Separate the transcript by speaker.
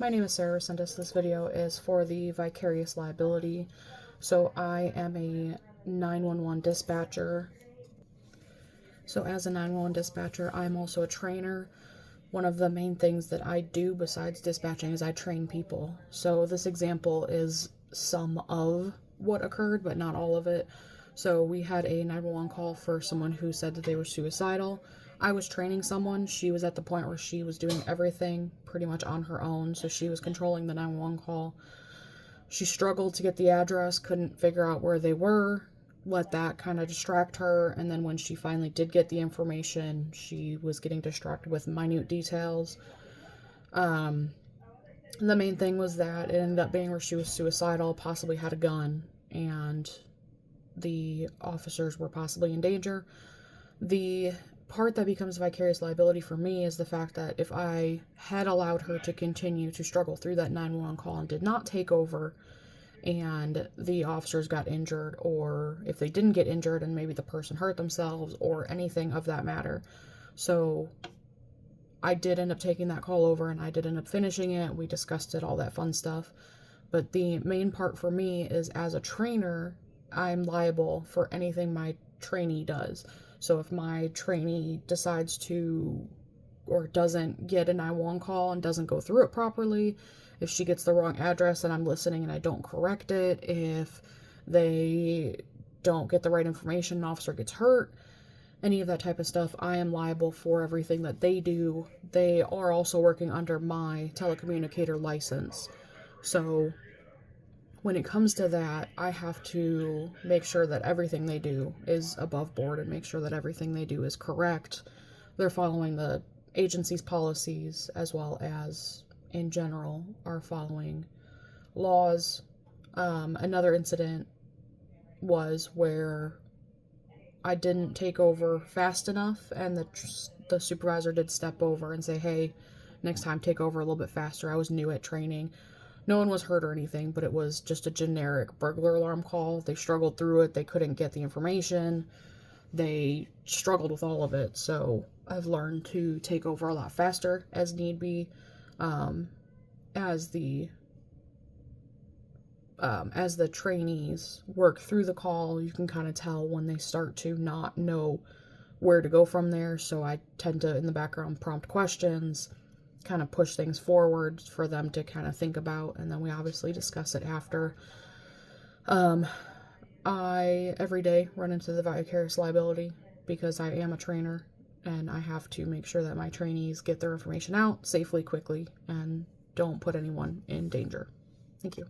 Speaker 1: My name is Sarah Resendez. This video is for the vicarious liability. So I am a 911 dispatcher. So as a 911 dispatcher, I'm also a trainer. One of the main things that I do besides dispatching is I train people. So this example is some of what occurred, but not all of it. So we had a 911 call for someone who said that they were suicidal. I was training someone. She was at the point where she was doing everything pretty much on her own, so she was controlling the 911 call. She struggled to get the address, couldn't figure out where they were, let that kind of distract her, and then when she finally did get the information, she was getting distracted with minute details. The main thing was that it ended up being where she was suicidal, possibly had a gun, and the officers were possibly in danger. The part that becomes vicarious liability for me is the fact that if I had allowed her to continue to struggle through that 911 call and did not take over and the officers got injured, or if they didn't get injured and maybe the person hurt themselves or anything of that matter. So I did end up taking that call over and I did end up finishing it. We discussed it, all that fun stuff. But the main part for me is, as a trainer, I'm liable for anything my trainee does. So if my trainee decides to or doesn't get a 911 call and doesn't go through it properly, if she gets the wrong address and I'm listening and I don't correct it, if they don't get the right information, an officer gets hurt, any of that type of stuff, I am liable for everything that they do. They are also working under my telecommunicator license. So when it comes to that, I have to make sure that everything they do is above board and make sure that everything they do is correct. They're following the agency's policies, as well as, in general, are following laws. Another incident was where I didn't take over fast enough, and the supervisor did step over and say, hey, next time take over a little bit faster. I was new at training. No one was hurt or anything, but it was just a generic burglar alarm call. They struggled through it. They couldn't get the information. They struggled with all of it. So I've learned to take over a lot faster as need be. As the trainees work through the call, you can kind of tell when they start to not know where to go from there. So I tend to, in the background, prompt questions, kind of push things forward for them to kind of think about, and then we obviously discuss it after. I every day run into the vicarious liability because I am a trainer and I have to make sure that my trainees get their information out safely, quickly, and don't put anyone in danger. Thank you.